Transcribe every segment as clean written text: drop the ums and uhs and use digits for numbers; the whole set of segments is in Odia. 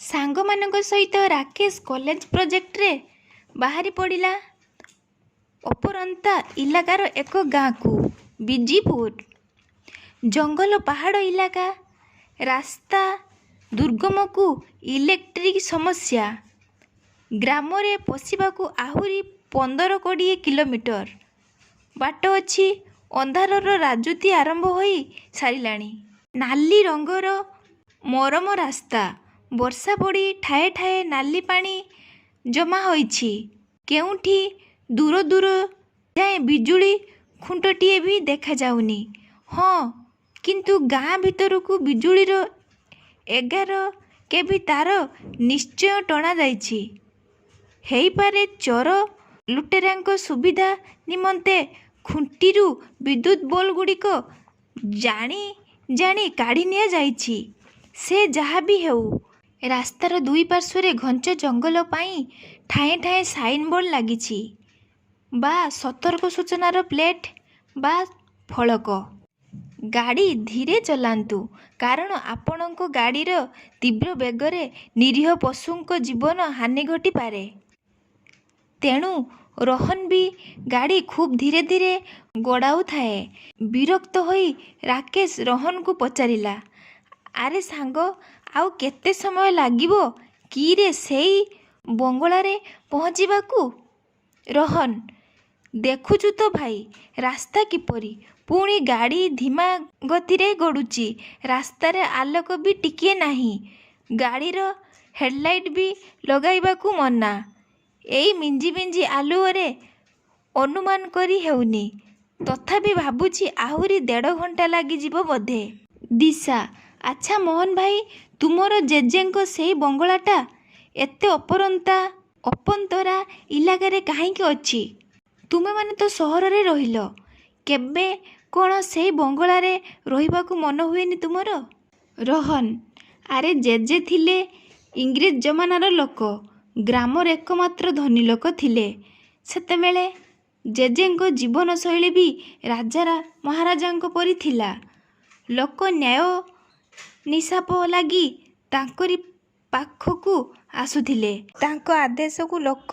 ସାଙ୍ଗମାନଙ୍କ ସହିତ ରାକେଶ କଲେଜ ପ୍ରୋଜେକ୍ଟରେ ବାହାରି ପଡ଼ିଲା ଅପରନ୍ତା ଇଲାକାର ଏକ ଗାଁକୁ। ବିଜିପୁର ଜଙ୍ଗଲ ପାହାଡ଼ ଇଲାକା, ରାସ୍ତା ଦୁର୍ଗମକୁ ଇଲେକ୍ଟ୍ରିକ୍ ସମସ୍ୟା। ଗ୍ରାମରେ ପଶିବାକୁ ଆହୁରି 15-20 କିଲୋମିଟର ବାଟ ଅଛି। ଅନ୍ଧାରର ରାଜୁତି ଆରମ୍ଭ ହୋଇ ସାରିଲାଣି। ନାଲି ରଙ୍ଗର ମରମ ରାସ୍ତା, ବର୍ଷା ପଡ଼ି ଠାଏ ଠାଏ ନାଲି ପାଣି ଜମା ହୋଇଛି। କେଉଁଠି ଦୂର ଦୂର ଯାଏଁ ବିଜୁଳି ଖୁଣ୍ଟଟିଏ ବି ଦେଖାଯାଉନି। ହଁ, କିନ୍ତୁ ଗାଁ ଭିତରକୁ ବିଜୁଳିର 11 କେଭି ତାର ନିଶ୍ଚୟ ଟଣାଯାଇଛି। ହେଇପାରେ ଚୋର ଲୁଟେରାଙ୍କ ସୁବିଧା ନିମନ୍ତେ ଖୁଣ୍ଟିରୁ ବିଦ୍ୟୁତ ବଲ୍‌ଗୁଡ଼ିକ ଜାଣି ଜାଣି କାଢ଼ି ନିଆଯାଇଛି। ସେ ଯାହା ବି ହେଉ, ରାସ୍ତାର ଦୁଇ ପାର୍ଶ୍ୱରେ ଘଞ୍ଚ ଜଙ୍ଗଲ ପାଇଁ ଠାଏ ଠାଏ ସାଇନବୋର୍ଡ ଲାଗିଛି ବା ସତର୍କ ସୂଚନାର ପ୍ଲେଟ୍ ବା ଫଳକ। ଗାଡ଼ି ଧୀରେ ଚଲାନ୍ତୁ, କାରଣ ଆପଣଙ୍କ ଗାଡ଼ିର ତୀବ୍ର ବେଗରେ ନିରୀହ ପଶୁଙ୍କ ଜୀବନ ହାନି ଘଟିପାରେ। ତେଣୁ ରୋହନ ବି ଗାଡ଼ି ଖୁବ୍ ଧୀରେ ଧୀରେ ଗଡ଼ାଉଥାଏ। ବିରକ୍ତ ହୋଇ ରାକେଶ ରୋହନକୁ ପଚାରିଲା, ଆରେ ସାଙ୍ଗ, ଆଉ କେତେ ସମୟ ଲାଗିବ କିରେ ସେଇ ବଙ୍ଗଳାରେ ପହଞ୍ଚିବାକୁ? ରୋହନ, ଦେଖୁଛୁ ତ ଭାଇ, ରାସ୍ତା କିପରି। ପୁଣି ଗାଡ଼ି ଧିମା ଗତିରେ ଗଡ଼ୁଛି। ରାସ୍ତାରେ ଆଲୋକ ବି ଟିକିଏ ନାହିଁ। ଗାଡ଼ିର ହେଡ୍‌ଲାଇଟ୍ ବି ଲଗାଇବାକୁ ମନା। ଏଇ ମିଞ୍ଜି ମିଞ୍ଜି ଆଲୁଅରେ ଅନୁମାନ କରି ହେଉନି। ତଥାପି ଭାବୁଛି ଆହୁରି 1.5 ଘଣ୍ଟା ଲାଗିଯିବ ବୋଧେ। ଦିଶା, ଆଚ୍ଛା ମୋହନ ଭାଇ, ତୁମର ଜେଜେଙ୍କ ସେଇ ବଙ୍ଗଳାଟା ଏତେ ଅପନ୍ତରା ଇଲାକାରେ କାହିଁକି ଅଛି? ତୁମେମାନେ ତ ସହରରେ ରହିଲ, କେବେ କ'ଣ ସେଇ ବଙ୍ଗଳାରେ ରହିବାକୁ ମନ ହୁଏନି ତୁମର? ରୋହନ, ଆରେ ଜେଜେ ଥିଲେ ଇଂରେଜ ଜମାନାର ଲୋକ। ଗ୍ରାମର ଏକମାତ୍ର ଧନୀ ଲୋକ ଥିଲେ ସେତେବେଳେ। ଜେଜେଙ୍କ ଜୀବନଶୈଳୀ ବି ରାଜା ମହାରାଜାଙ୍କ ପରି ଥିଲା। ଲୋକ ନ୍ୟାୟ ନିଶାପ ଲାଗି ତାଙ୍କରି ପାଖକୁ ଆସୁଥିଲେ। ତାଙ୍କ ଆଦେଶକୁ ଲୋକ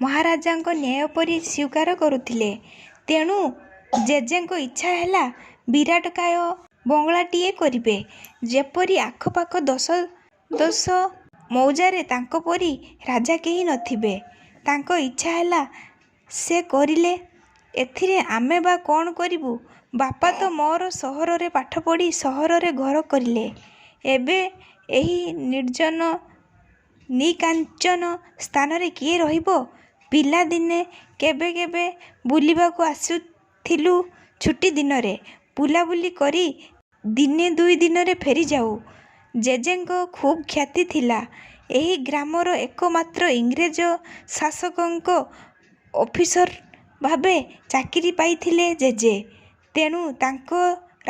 ମହାରାଜାଙ୍କ ନ୍ୟାୟ ପରି ସ୍ୱୀକାର କରୁଥିଲେ। ତେଣୁ ଜେଜେଙ୍କ ଇଚ୍ଛା ହେଲା ବିରାଟକାୟ ବଙ୍ଗଳାଟିଏ କରିବେ, ଯେପରି ଆଖପାଖ ଦଶ ମୌଜାରେ ତାଙ୍କ ପରି ରାଜା କେହି ନଥିବେ। ତାଙ୍କ ଇଚ୍ଛା ହେଲା ସେ କରିଲେ। ଏଥିରେ ଆମେ ବା କ'ଣ କରିବୁ? ବାପା ତ ମୋର ସହରରେ ପାଠ ପଢ଼ି ସହରରେ ଘର କରିଲେ। ଏବେ ଏହି ନିର୍ଜନ ନିକାଞ୍ଚନ ସ୍ଥାନରେ କିଏ ରହିବ? ପିଲାଦିନେ କେବେ କେବେ ବୁଲିବାକୁ ଆସୁଥିଲୁ। ଛୁଟି ଦିନରେ ବୁଲାବୁଲି କରି ଦିନେ 2 ଦିନରେ ଫେରିଯାଉ। ଜେଜେଙ୍କ ଖୁବ୍ ଖ୍ୟାତି ଥିଲା। ଏହି ଗ୍ରାମର ଏକମାତ୍ର ଇଂରେଜ ଶାସକଙ୍କ ଅଫିସର ଭାବେ ଚାକିରି ପାଇଥିଲେ ଜେଜେ। ତେଣୁ ତାଙ୍କ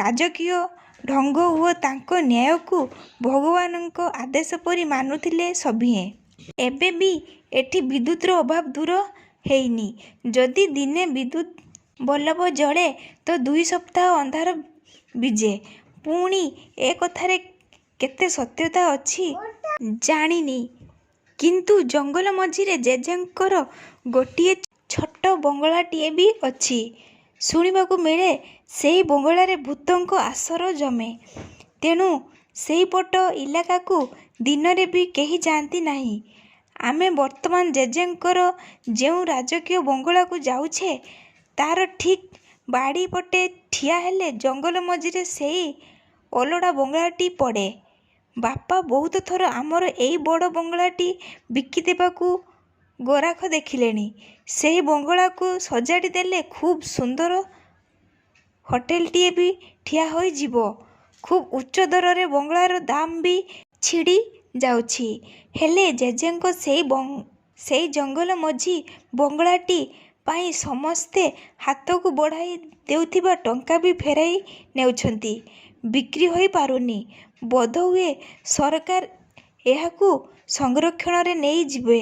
ରାଜକୀୟ ଢଙ୍ଗ ଓ ତାଙ୍କ ନ୍ୟାୟକୁ ଭଗବାନଙ୍କ ଆଦେଶ ପରି ମାନୁଥିଲେ ସଭିଏଁ। ଏବେ ବି ଏଠି ବିଦ୍ୟୁତର ଅଭାବ ଦୂର ହେଇନି। ଯଦି ଦିନେ ବିଦ୍ୟୁତ ବଲବ ଜଳେ ତ 2 ସପ୍ତାହ ଅନ୍ଧାର ବିଜେ। ପୁଣି ଏ କଥାରେ କେତେ ସତ୍ୟତା ଅଛି ଜାଣିନି, କିନ୍ତୁ ଜଙ୍ଗଲ ମଝିରେ ଜେଜେଙ୍କର ଗୋଟିଏ ଛୋଟ ବଙ୍ଗଳାଟିଏ ବି ଅଛି। ଶୁଣିବାକୁ ମିଳେ ସେଇ ବଙ୍ଗଳାରେ ଭୂତଙ୍କ ଆସର ଜମେ। ତେଣୁ ସେଇପଟ ଇଲାକାକୁ ଦିନରେ ବି କେହି ଯାଆନ୍ତି ନାହିଁ। ଆମେ ବର୍ତ୍ତମାନ ଜେଜେଙ୍କର ଯେଉଁ ରାଜକୀୟ ବଙ୍ଗଳାକୁ ଯାଉଛେ, ତାର ଠିକ୍ ବାଡ଼ି ପଟେ ଠିଆ ହେଲେ ଜଙ୍ଗଲ ମଝିରେ ସେଇ ଅଲୋଡ଼ା ବଙ୍ଗଳାଟି ପଡ଼େ। ବାପା ବହୁତ ଥର ଆମର ଏଇ ବଡ଼ ବଙ୍ଗଳାଟି ବିକିଦେବାକୁ ଗରାଖ ଦେଖିଲେଣି। ସେହି ବଙ୍ଗଳାକୁ ସଜାଡ଼ି ଦେଲେ ଖୁବ୍ ସୁନ୍ଦର ହୋଟେଲଟିଏ ବି ଠିଆ ହୋଇଯିବ। ଖୁବ୍ ଉଚ୍ଚ ଦରରେ ବଙ୍ଗଳାର ଦାମ ବି ଛିଡ଼ି ଯାଉଛି। ହେଲେ ଜେଜେଙ୍କ ସେଇ ଜଙ୍ଗଲ ମଝି ବଙ୍ଗଳାଟି ପାଇଁ ସମସ୍ତେ ହାତକୁ ବଢ଼ାଇ ଦେଉଥିବା ଟଙ୍କା ବି ଫେରାଇ ନେଉଛନ୍ତି। ବିକ୍ରି ହୋଇ ପାରୁନି। ବୋଧହୁଏ ସରକାର ଏହାକୁ ସଂରକ୍ଷଣରେ ନେଇଯିବେ।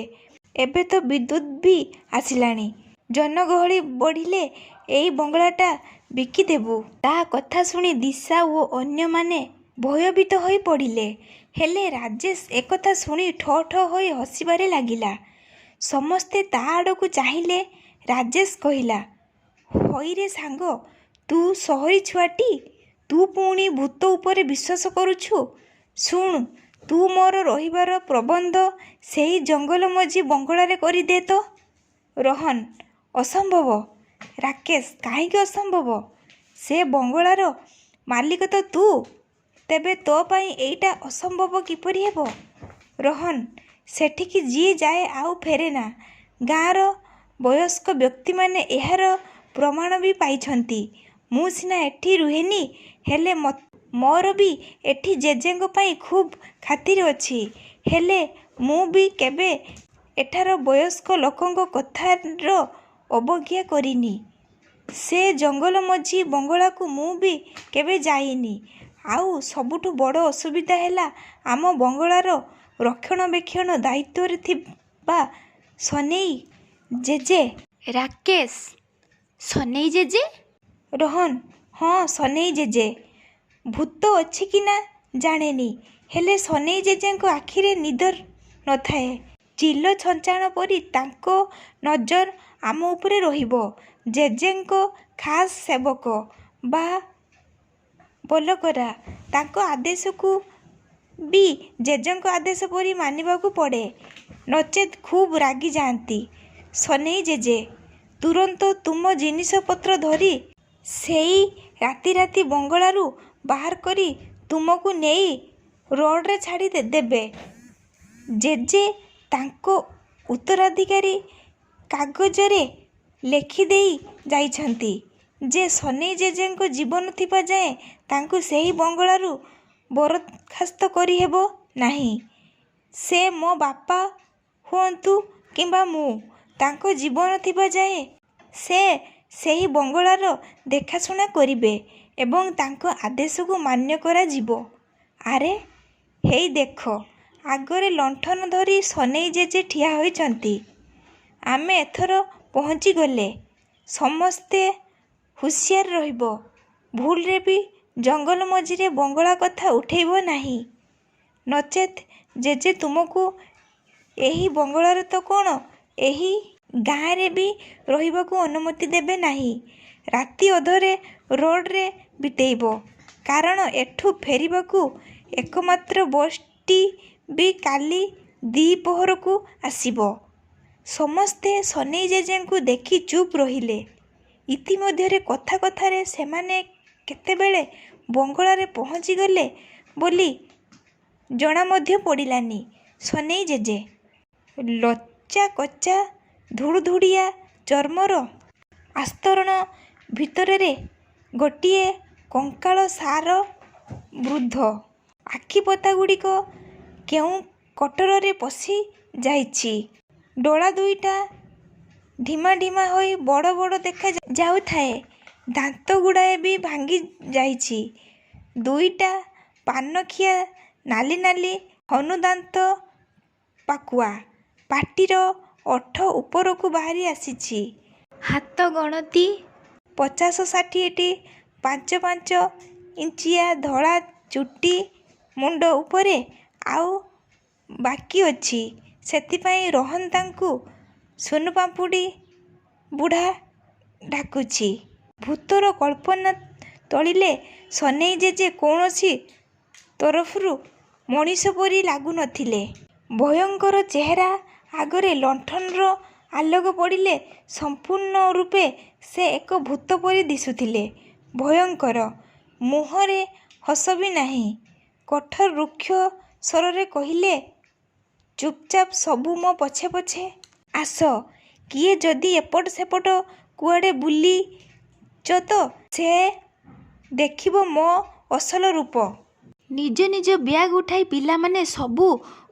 ଏବେ ତ ବିଦ୍ୟୁତ ବି ଆସିଲାଣି। ଜନଗହଳି ବଢ଼ିଲେ ଏଇ ବଙ୍ଗଳାଟା ବିକିଦେବୁ। ତା କଥା ଶୁଣି ଦିଶା ଓ ଅନ୍ୟମାନେ ଭୟଭୀତ ହୋଇ ପଡ଼ିଲେ। ହେଲେ ରାଜେଶ ଏକଥା ଶୁଣି ଠ ଠ ହୋଇ ହସିବାରେ ଲାଗିଲା। ସମସ୍ତେ ତା ଆଡ଼କୁ ଚାହିଁଲେ। ରାଜେଶ କହିଲା, ହଇରେ ସାଙ୍ଗ, ତୁ ସହରୀ ଛୁଆଟି, ତୁ ପୁଣି ଭୂତ ଉପରେ ବିଶ୍ୱାସ କରୁଛୁ? ଶୁଣ, ତୁ ମୋର ରହିବାର ପ୍ରବନ୍ଧ ସେହି ଜଙ୍ଗଲ ମଝି ବଙ୍ଗଳାରେ କରିଦେ ତ। ରୋହନ, ଅସମ୍ଭବ। ରାକେଶ, କାହିଁକି ଅସମ୍ଭବ? ସେ ବଙ୍ଗଳାର ମାଲିକ ତ ତୁ। ତେବେ ତୋ ପାଇଁ ଏଇଟା ଅସମ୍ଭବ କିପରି ହେବ? ରୋହନ, ସେଠିକି ଯିଏ ଯାଏ ଆଉ ଫେରେନା। ଗାଁର ବୟସ୍କ ବ୍ୟକ୍ତିମାନେ ଏହାର ପ୍ରମାଣ ବି ପାଇଛନ୍ତି। ମୁଁ ସିନା ଏଠି ରୁହେନି, ହେଲେ ମୋର ବି ଏଠି ଜେଜେଙ୍କ ପାଇଁ ଖୁବ୍ ଖାତିର ଅଛି। ହେଲେ ମୁଁ ବି କେବେ ଏଠାର ବୟସ୍କ ଲୋକଙ୍କ କଥାର ଅବଜ୍ଞା କରିନି। ସେ ଜଙ୍ଗଲ ମଝି ବଙ୍ଗଳାକୁ ମୁଁ ବି କେବେ ଯାଇନି। ଆଉ ସବୁଠୁ ବଡ଼ ଅସୁବିଧା ହେଲା ଆମ ବଙ୍ଗଳାର ରକ୍ଷଣାବେକ୍ଷଣ ଦାୟିତ୍ୱରେ ଥିବା ସନେଇ ଜେଜେ। ରାକେଶ, ସନେଇ ଜେଜେ? ରୋହନ, ହଁ, ସନେଇ ଜେଜେ। ଭୂତ ଅଛି କି ନା ଜାଣେନି, ହେଲେ ସନେଇ ଜେଜେଙ୍କ ଆଖିରେ ନିଦ ନଥାଏ। ଚିଲ ଛଞ୍ଚାଣ ପରି ତାଙ୍କ ନଜର ଆମ ଉପରେ ରହିବ। ଜେଜେଙ୍କ ଖାସ୍ ସେବକ ବା ବଲକରା। ତାଙ୍କ ଆଦେଶକୁ ବି ଜେଜେଙ୍କ ଆଦେଶ ପରି ମାନିବାକୁ ପଡ଼େ, ନଚେତ୍ ଖୁବ୍ ରାଗିଯାଆନ୍ତି। ସନେଇ ଜେଜେ, ତୁରନ୍ତ ତୁମ ଜିନିଷପତ୍ର ଧରି ସେଇ ରାତି ରାତି ବଙ୍ଗଳାରୁ ବାହାର କରି ତୁମକୁ ନେଇ ରୋଡ଼ରେ ଛାଡ଼ି ଦେବେ। ଜେଜେ ତାଙ୍କ ଉତ୍ତରାଧିକାରୀ କାଗଜରେ ଲେଖିଦେଇ ଯାଇଛନ୍ତି ଯେ ସନେଇ ଜେଜେଙ୍କ ଜୀବନ ଥିବା ଯାଏଁ ତାଙ୍କୁ ସେହି ବଙ୍ଗଳାରୁ ବରଖାସ୍ତ କରିହେବ ନାହିଁ। ସେ ମୋ ବାପା ହୁଅନ୍ତୁ କିମ୍ବା ମୁଁ, ତାଙ୍କ ଜୀବନ ଥିବା ଯାଏଁ ସେ ସେହି ବଙ୍ଗଳାର ଦେଖାଶୁଣା କରିବେ ଏବଂ ତାଙ୍କ ଆଦେଶକୁ ମାନ୍ୟ କରାଯିବ। ଆରେ, ହେଇ ଦେଖ, ଆଗରେ ଲଣ୍ଠନ ଧରି ସନେଇ ଜେଜେ ଠିଆ ହୋଇଛନ୍ତି। ଆମେ ଏଥର ପହଞ୍ଚିଗଲେ। ସମସ୍ତେ ହୁସିଆର ରହିବ। ଭୁଲରେ ବି ଜଙ୍ଗଲ ମଝିରେ ବଙ୍ଗଳା କଥା ଉଠେଇବ ନାହିଁ, ନଚେତ୍ ଜେଜେ ତୁମକୁ ଏହି ବଙ୍ଗଳାରେ ତ କ'ଣ, ଏହି ଗାଁରେ ବି ରହିବାକୁ ଅନୁମତି ଦେବେ ନାହିଁ। ରାତି ଅଧରେ ରୋଡ଼ରେ ବିତେଇବ, କାରଣ ଏଠୁ ଫେରିବାକୁ ଏକମାତ୍ର ବସ୍ଟି ବି କାଲି ଦିପହରକୁ ଆସିବ। ସମସ୍ତେ ସନେଇ ଜେଜେଙ୍କୁ ଦେଖି ଚୁପ୍ ରହିଲେ। ଇତିମଧ୍ୟରେ କଥା କଥାରେ ସେମାନେ କେତେବେଳେ ବଙ୍ଗଳାରେ ପହଞ୍ଚିଗଲେ ବୋଲି ଜଣା ମଧ୍ୟ ପଡ଼ିଲାନି। ସନେଇ ଜେଜେ ଲଚ୍ଚାକଚା ଧୁଡ଼ୁଧୁଡ଼ିଆ ଚର୍ମର ଆସ୍ତରଣ ଭିତରରେ ଗୋଟିଏ କଙ୍କାଳସାର ବୃଦ୍ଧ। ଆଖିପତାଗୁଡ଼ିକ କେଉଁ କୋଟରରେ ପଶି ଯାଇଛି। ଡୋଳା ଦୁଇଟା ଢିମା ଢିମା ହୋଇ ବଡ଼ ବଡ଼ ଦେଖାଯାଉଥାଏ। ଦାନ୍ତଗୁଡ଼ାଏ ବି ଭାଙ୍ଗି ଯାଇଛି। ଦୁଇଟା ପାନଖିଆ ନାଲି ନାଲି ହନୁଦାନ୍ତ ପାକୁଆ। ପାଟିର ଓଠ ଉପରକୁ ବାହାରି ଆସିଛି। ହାତ ଗଣତି 50-60ଟି 5-5 ଇଞ୍ଚିଆ ଧଳା ଚୁଟି ମୁଣ୍ଡ ଉପରେ ଆଉ ବାକି ଅଛି। ସେଥିପାଇଁ ରୋହନ ତାଙ୍କୁ ସୁନୁପାମ୍ପୁଡ଼ି ବୁଢ଼ା ଡାକୁଛି। ଭୂତର କଳ୍ପନା ତୋଳିଲେ ସନେଇ ଜେଜେ କୌଣସି ତରଫରୁ ମଣିଷ ପରି ଲାଗୁନଥିଲେ। ଭୟଙ୍କର ଚେହେରା ଆଗରେ ଲଣ୍ଠନର ଆଲୋକ ପଡ଼ିଲେ ସମ୍ପୂର୍ଣ୍ଣ ରୂପେ ସେ ଏକ ଭୂତ ପରି ଦିଶୁଥିଲେ। ଭୟଙ୍କର। ମୁହଁରେ ହସ ବି ନାହିଁ। କଠୋର ରୁକ୍ଷ ସ୍ୱରରେ କହିଲେ, ଚୁପ୍ଚାପ୍ ସବୁ ମୋ ପଛେ ପଛେ ଆସ। କିଏ ଯଦି ଏପଟ ସେପଟ କୁଆଡ଼େ ବୁଲିଛ ତ ସେ ଦେଖିବ ମୋ ଅସଲ ରୂପ। ନିଜ ନିଜ ବ୍ୟାଗ୍ ଉଠାଇ ପିଲାମାନେ ସବୁ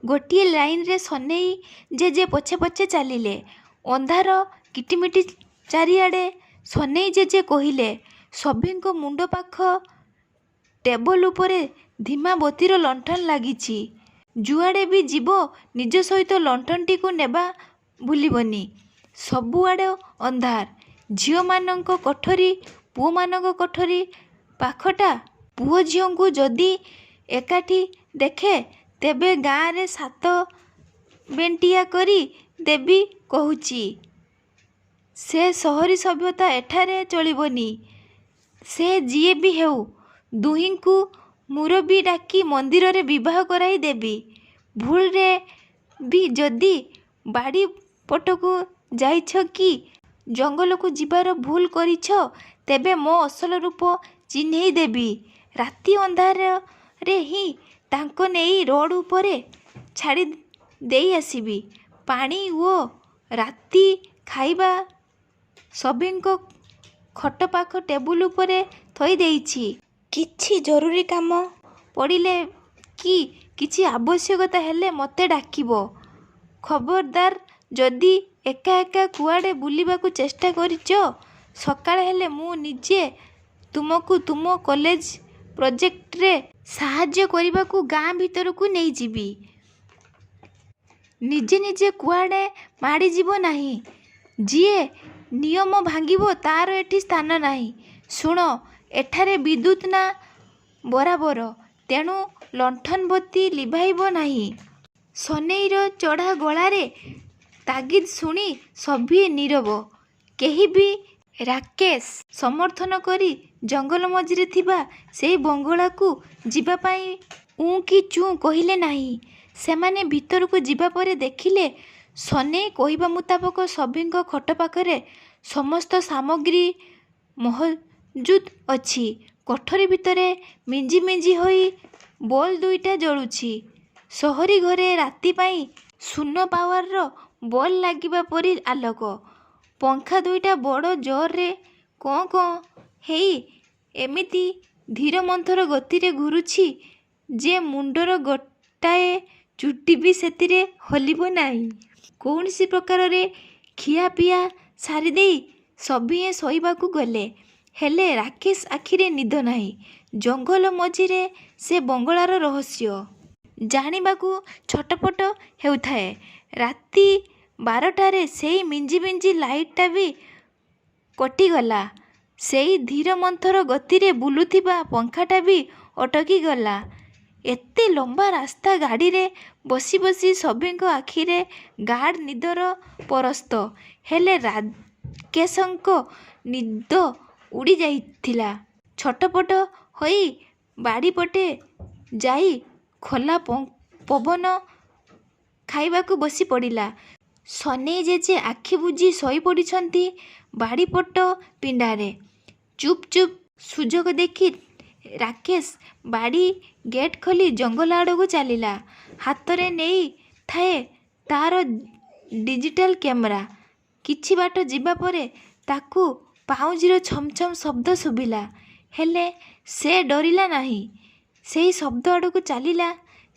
ଗୋଟିଏ ଲାଇନରେ ସନେଇ ଜେଜେ ପଛେ ପଛେ ଚାଲିଲେ। ଅନ୍ଧାର କିଟିମିଟି ଚାରିଆଡ଼େ। ସନେଇ ଜେଜେ କହିଲେ, ସଭିଙ୍କ ମୁଣ୍ଡ ପାଖ ଟେବଲ ଉପରେ ଧିମାବତୀର ଲଣ୍ଠନ ଲାଗିଛି। ଯୁଆଡ଼େ ବି ଯିବ ନିଜ ସହିତ ଲଣ୍ଠନଟିକୁ ନେବା ଭୁଲିବନି। ସବୁଆଡ଼େ ଅନ୍ଧାର। ଝିଅମାନଙ୍କ କୋଠରୀ, ପୁଅମାନଙ୍କ କୋଠରୀ ପାଖଟା। ପୁଅ ଝିଅଙ୍କୁ ଯଦି ଏକାଠି ଦେଖେ ତେବେ ଗାଁରେ 7 ବେଣ୍ଟିଆ କରି ଦେବି କହୁଛି। ସେ ସହରୀ ସଭ୍ୟତା ଏଠାରେ ଚଳିବନି। ସେ ଯିଏ ବି ହେଉ, ଦୁହିଁଙ୍କୁ ମୁରବୀ ଡାକି ମନ୍ଦିରରେ ବିବାହ କରାଇ ଦେବି। ଭୁଲରେ ବି ଯଦି ବାଡ଼ି ପଟକୁ ଯାଇଛ କି ଜଙ୍ଗଲକୁ ଯିବାର ଭୁଲ କରିଛ, ତେବେ ମୋ ଅସଲ ରୂପ ଚିହ୍ନେଇ ଦେବି। ରାତି ଅନ୍ଧାରରେ ହିଁ ତାଙ୍କ ନେଇ ରୋଡ଼ ଉପରେ ଛାଡ଼ି ଦେଇ ଆସିବି। ପାଣି ଓ ରାତି ଖାଇବା ସଭିଙ୍କ ଖଟ ପାଖ ଟେବୁଲ ଉପରେ ଥୋଇ ଦେଇଛି। କିଛି ଜରୁରୀ କାମ ପଡ଼ିଲେ କି କିଛି ଆବଶ୍ୟକତା ହେଲେ ମୋତେ ଡାକିବ। ଖବରଦାର, ଯଦି ଏକା ଏକା କୁଆଡ଼େ ବୁଲିବାକୁ ଚେଷ୍ଟା କରିଛ, ସକାଳ ହେଲେ ମୁଁ ନିଜେ ତୁମକୁ ତୁମ କଲେଜ ପ୍ରୋଜେକ୍ଟରେ ସାହାଯ୍ୟ କରିବାକୁ ଗାଁ ଭିତରକୁ ନେଇଯିବି। ନିଜେ ନିଜେ କୁଆଡ଼େ ମାଡ଼ିଯିବ ନାହିଁ। ଯିଏ ନିୟମ ଭାଙ୍ଗିବ ତା'ର ଏଠି ସ୍ଥାନ ନାହିଁ। ଶୁଣ, ଏଠାରେ ବିଦ୍ୟୁତ୍ ନା ବରାବର, ତେଣୁ ଲଣ୍ଠନ ବତୀ ଲିଭାଇବ ନାହିଁ। ସନେଇର ଚଢ଼ା ଗଳାରେ ତାଗିଦ୍ ଶୁଣି ସଭିଏ ନୀରବ। କେହି ବି ରାକେଶ ସମର୍ଥନ କରି ଜଙ୍ଗଲ ମଝିରେ ଥିବା ସେଇ ବଙ୍ଗଳାକୁ ଯିବା ପାଇଁ ଉଁ କି ଚୁଁ କହିଲେ ନାହିଁ। ସେମାନେ ଭିତରକୁ ଯିବା ପରେ ଦେଖିଲେ, ସନେଇ କହିବା ମୁତାବକ ସଭିଙ୍କ ଖଟ ପାଖରେ ସମସ୍ତ ସାମଗ୍ରୀ ମହଜୁଦ ଅଛି। କୋଠରୀ ଭିତରେ ମିଞ୍ଜି ମିଞ୍ଜି ହୋଇ ବଲ୍ 2ଟା ଜଳୁଛି। ସହରୀ ଘରେ ରାତି ପାଇଁ ଶୂନ ପାୱାରର ବଲ୍ ଲାଗିବା ପରି ଆଲୋକ। ପଙ୍ଖା 2ଟା ବଡ଼ ଜୋରରେ କଁ କଁ ହେଇ ଏମିତି ଧୀରମନ୍ଥର ଗତିରେ ଘୂରୁଛି ଯେ ମୁଣ୍ଡର ଗୋଟାଏ ଚୁଟି ବି ସେଥିରେ ହଲିବ ନାହିଁ। କୌଣସି ପ୍ରକାରରେ ଖିଆପିଆ ସାରିଦେଇ ସଭିଏଁ ଶୋଇବାକୁ ଗଲେ। ହେଲେ ରାକେଶ ଆଖିରେ ନିଦ ନାହିଁ। ଜଙ୍ଗଲ ମଝିରେ ସେ ବଙ୍ଗଳାର ରହସ୍ୟ ଜାଣିବାକୁ ଛଟପଟ ହେଉଥାଏ। ରାତି 12ଟାରେ ସେଇ ମିଞ୍ଜି ମିଞ୍ଜି ଲାଇଟ୍ଟା ବି କଟିଗଲା। ସେଇ ଧୀର ମନ୍ଥର ଗତିରେ ବୁଲୁଥିବା ପଙ୍ଖାଟା ବି ଅଟକିଗଲା। ଏତେ ଲମ୍ବା ରାସ୍ତା ଗାଡ଼ିରେ ବସି ବସି ସଭିଙ୍କ ଆଖିରେ ଗାଢ଼ ନିଦର ପରସ୍ତ। ହେଲେ ରାକେଶଙ୍କ ନିଦ ଉଡ଼ି ଯାଇଥିଲା। ଛଟପଟ ହୋଇ ବାଡ଼ିପଟେ ଯାଇ ଖୋଲା ପବନ ଖାଇବାକୁ ବସି ପଡ଼ିଲା। ସନେଇ ଜେଜେ ଆଖି ବୁଜି ଶୋଇପଡ଼ିଛନ୍ତି ବାଡ଼ିପଟ ପିଣ୍ଡାରେ। ଚୁପ୍ ଚୁପ୍ ସୁଯୋଗ ଦେଖି ରାକେଶ ବାଡ଼ି ଗେଟ୍ ଖୋଲି ଜଙ୍ଗଲ ଆଡ଼କୁ ଚାଲିଲା। ହାତରେ ନେଇ ଥାଏ ତା'ର ଡିଜିଟାଲ କ୍ୟାମେରା। କିଛି ବାଟ ଯିବା ପରେ ତାକୁ ପାଉଁଜିର ଛମ୍ ଛମ୍ ଶବ୍ଦ ଶୁଭିଲା। ହେଲେ ସେ ଡରିଲା ନାହିଁ। ସେଇ ଶବ୍ଦ ଆଡ଼କୁ ଚାଲିଲା।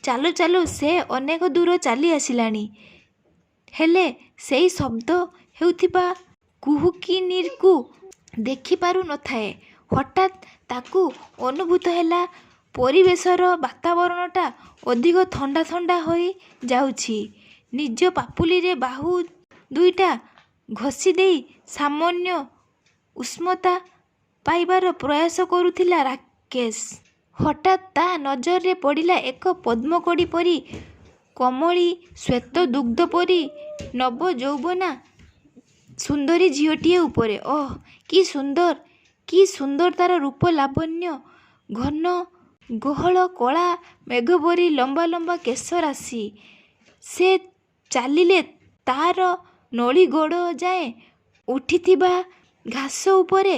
ଚାଲୁ ଚାଲୁ ସେ ଅନେକ ଦୂର ଚାଲି ଆସିଲାଣି। ହେଲେ ସେଇ ଶବ୍ଦ ହେଉଥିବା କୁହୁକିନୀକୁ ଦେଖିପାରୁ ନଥାଏ। ହଠାତ୍ ତାକୁ ଅନୁଭୂତ ହେଲା, ପରିବେଶର ବାତାବରଣଟା ଅଧିକ ଥଣ୍ଡା ଥଣ୍ଡା ହୋଇ ଯାଉଛି। ନିଜ ପାପୁଲିରେ ବାହୁ 2ଟା ଘଷି ଦେଇ ସାମାନ୍ୟ ଉଷ୍ମତା ପାଇବାର ପ୍ରୟାସ କରୁଥିଲା ରାକେଶ। ହଠାତ୍ ତା' ନଜରରେ ପଡ଼ିଲା ଏକ ପଦ୍ମକଢ଼ି ପରି କୋମଳୀ, ଶ୍ୱେତ ଦୁଗ୍ଧ ପରି ନବ ଯୌବନା ସୁନ୍ଦରୀ ଝିଅଟିଏ ଉପରେ। ଓଃ, କି ସୁନ୍ଦର, କି ସୁନ୍ଦର ତା'ର ରୂପ ଲାବଣ୍ୟ। ଘନ ଗହଳ କଳା ମେଘ ପରି ଲମ୍ବା ଲମ୍ବା କେଶ ରାଶି। ସେ ଚାଲିଲେ ତା'ର ନଳି ଗୋଡ଼ ଯାଏଁ ଉଠିଥିବା ଘାସ ଉପରେ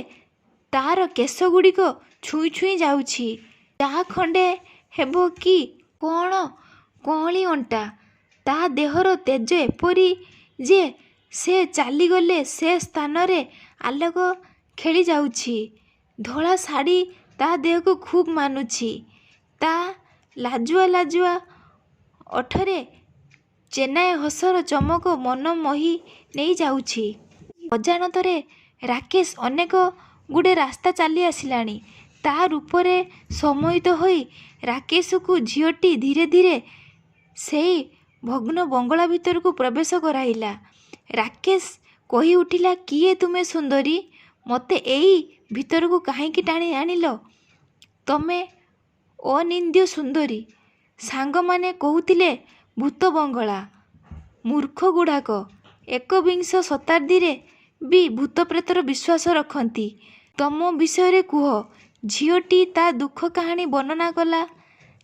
ତା'ର କେଶଗୁଡ଼ିକ ଛୁଇଁ ଛୁଇଁ ଯାଉଛି। ଚା' ଖଣ୍ଡେ ହେବ କି କ'ଣ କଅଁଳି ଅଣ୍ଟା। ତା' ଦେହର ତେଜ ଏପରି ଯେ ସେ ଚାଲିଗଲେ ସେ ସ୍ଥାନରେ ଆଲୋକ ଖେଳି ଯାଉଛି। ଧଳା ଶାଢ଼ି ତା' ଦେହକୁ ଖୁବ୍ ମାନୁଛି। ତା' ଲାଜୁଆ ଲାଜୁଆ ଓଠରେ ଚେନାଏ ହସର ଚମକ ମନ ମୋହି ନେଇ ଯାଉଛି। ଅଜାଣତରେ ରାକେଶ ଅନେକ ଗୁଡ଼େ ରାସ୍ତା ଚାଲି ଆସିଲାଣି। ତା' ରୂପରେ ସମ୍ମୋହିତ ହୋଇ ରାକେଶକୁ ଝିଅଟି ଧୀରେ ଧୀରେ ସେଇ ଭଗ୍ନ ବଙ୍ଗଳା ଭିତରକୁ ପ୍ରବେଶ କରାଇଲା। ରାକେଶ କହି ଉଠିଲା, କିଏ ତୁମେ ସୁନ୍ଦରୀ? ମୋତେ ଏଇ ଭିତରକୁ କାହିଁକି ଟାଣି ଆଣିଲ? ତମେ ଅନିନ୍ଦ୍ୟ ସୁନ୍ଦରୀ। ସାଙ୍ଗମାନେ କହୁଥିଲେ ଭୂତ ବଙ୍ଗଳା। ମୂର୍ଖ ଗୁଡ଼ାକ। 21 ଶତାବ୍ଦୀରେ ବି ଭୂତ ପ୍ରେତର ବିଶ୍ୱାସ ରଖନ୍ତି। ତମ ବିଷୟରେ କୁହ। ଝିଅଟି ତା ଦୁଃଖ କାହାଣୀ ବର୍ଣ୍ଣନା କଲା।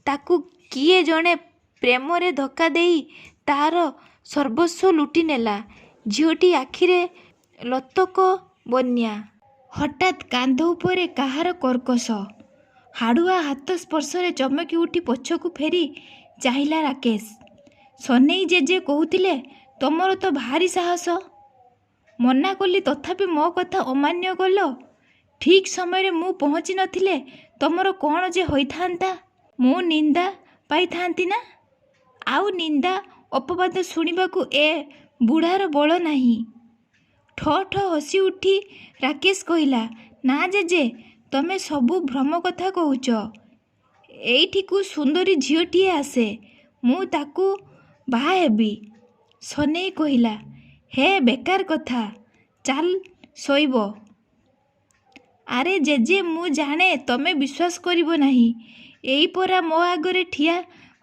ତାକୁ କିଏ ଜଣେ ପ୍ରେମରେ ଧକ୍କା ଦେଇ ତାର ସର୍ବସ୍ୱ ଲୁଟି ନେଲା। ଝିଅଟି ଆଖିରେ ଲୋତକ ବନ୍ୟା। ହଠାତ୍ କାନ୍ଧ ଉପରେ କାହାର କର୍କଶ ହାଡ଼ୁଆ ହାତ ସ୍ପର୍ଶରେ ଚମକି ଉଠି ପଛକୁ ଫେରି ଚାହିଁଲା ରାକେଶ। ସନେଇ ଜେଜେ କହୁଥିଲେ ତମର ତ ଭାରି ସାହସ। ମନା କଲି ତଥାପି ମୋ କଥା ଅମାନ୍ୟ କଲ। ଠିକ୍ ସମୟରେ ମୁଁ ପହଞ୍ଚି ନଥିଲେ ତମର କ'ଣ ଯେ ହୋଇଥାନ୍ତା। ମୁଁ ନିନ୍ଦା ପାଇଥାନ୍ତି ନା। ଆଉ ନିନ୍ଦା ଅପବାଦ ଶୁଣିବାକୁ ଏ ବୁଢ଼ାର ବଳ ନାହିଁ। ଠ ଠ ହସି ଉଠି ରାକେଶ କହିଲା, ନା ଜେଜେ, ତମେ ସବୁ ଭ୍ରମ କଥା କହୁଛ। ଏଇଠିକୁ ସୁନ୍ଦରୀ ଝିଅଟିଏ ଆସେ, ମୁଁ ତାକୁ ବାହା ହେବି। ସନେଇ କହିଲା, ହେ ବେକାର କଥା, ଚାଲ ଶୋଇବ। ଆରେ ଜେଜେ, ମୁଁ ଜାଣେ ତମେ ବିଶ୍ୱାସ କରିବ ନାହିଁ। ଏଇ ପରା ମୋ ଆଗରେ ଠିଆ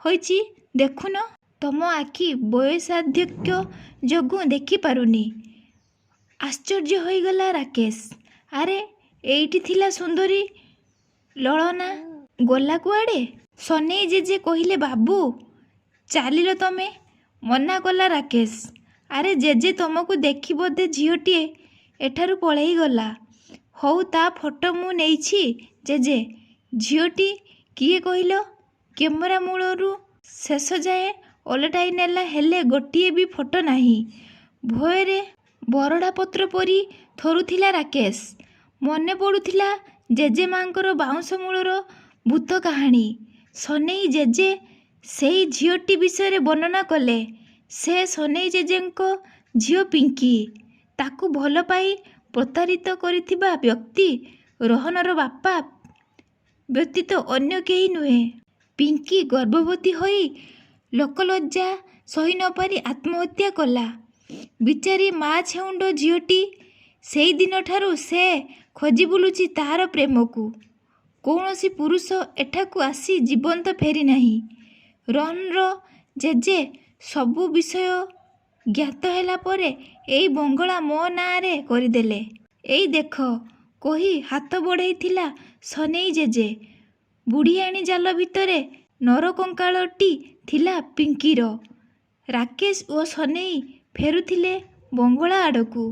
ହୋଇଛି, ଦେଖୁନ। ତମ ଆଖି ବୟସାଧ୍ୟକ୍ୟ ଯୋଗୁଁ ଦେଖିପାରୁନି। ଆଶ୍ଚର୍ଯ୍ୟ ହୋଇଗଲା ରାକେଶ। ଆରେ ଏଇଠି ଥିଲା ସୁନ୍ଦରୀ ଲଳନା, ଗଲା କୁଆଡ଼େ? ସନେଇ ଜେଜେ କହିଲେ, ବାବୁ ଚାଲିଲ ତମେ। ମନା କଲା ରାକେଶ। ଆରେ ଜେଜେ, ତମକୁ ଦେଖି ବୋଧେ ଝିଅଟିଏ ଏଠାରୁ ପଳେଇ ଗଲା। ହଉ, ତା ଫଟୋ ମୁଁ ନେଇଛି ଜେଜେ। ଝିଅଟି କିଏ କହିଲ? କ୍ୟାମେରା ମୂଳରୁ ଶେଷ ଯାଏ ଓଲଟାଇ ନେଲା, ହେଲେ ଗୋଟିଏ ବି ଫଟୋ ନାହିଁ। ଭୟରେ ବରଡ଼ା ପତ୍ର ପରି ଥରୁଥିଲା ରାକେଶ। ମନେ ପଡ଼ୁଥିଲା ଜେଜେମାଙ୍କର ବାଉଁଶ ମୂଳର ଭୂତ କାହାଣୀ। ସନେଇ ଜେଜେ ସେଇ ଝିଅଟି ବିଷୟରେ ବର୍ଣ୍ଣନା କଲେ। ସେ ସନେଇ ଜେଜେଙ୍କ ଝିଅ ପିଙ୍କି। ତାକୁ ଭଲ ପାଇ ପ୍ରତାରିତ କରିଥିବା ବ୍ୟକ୍ତି ରୋହନର ବାପା ବ୍ୟତୀତ ଅନ୍ୟ କେହି ନୁହେଁ। ପିଙ୍କି ଗର୍ଭବତୀ ହୋଇ ଲୋକଲଜ୍ଜା ସହି ନପାରି ଆତ୍ମହତ୍ୟା କଲା। ବିଚାରୀ ମା ଛେଉଣ୍ଡ ଝିଅଟି। ସେଇ ଦିନଠାରୁ ସେ ଖୋଜି ବୁଲୁଛି ତାହାର ପ୍ରେମକୁ। କୌଣସି ପୁରୁଷ ଏଠାକୁ ଆସି ଜୀବନ୍ତ ଫେରି ନାହିଁ। ରୋହନର ଜେଜେ ସବୁ ବିଷୟ ଜ୍ଞାତ ହେଲା ପରେ ଏଇ ବଙ୍ଗଳା ମୋ ନାଁରେ କରିଦେଲେ। ଏଇ ଦେଖ, କହି ହାତ ବଢ଼େଇଥିଲା ସନେଇ ଜେଜେ। ବୁଢ଼ିଆଣୀ ଜାଲ ଭିତରେ ନରକଙ୍କାଳଟି ଥିଲା ପିଙ୍କିର। ରାକେଶ ଓ ସନେଇ ଫେରୁଥିଲେ ବଙ୍ଗଳା ଆଡ଼କୁ।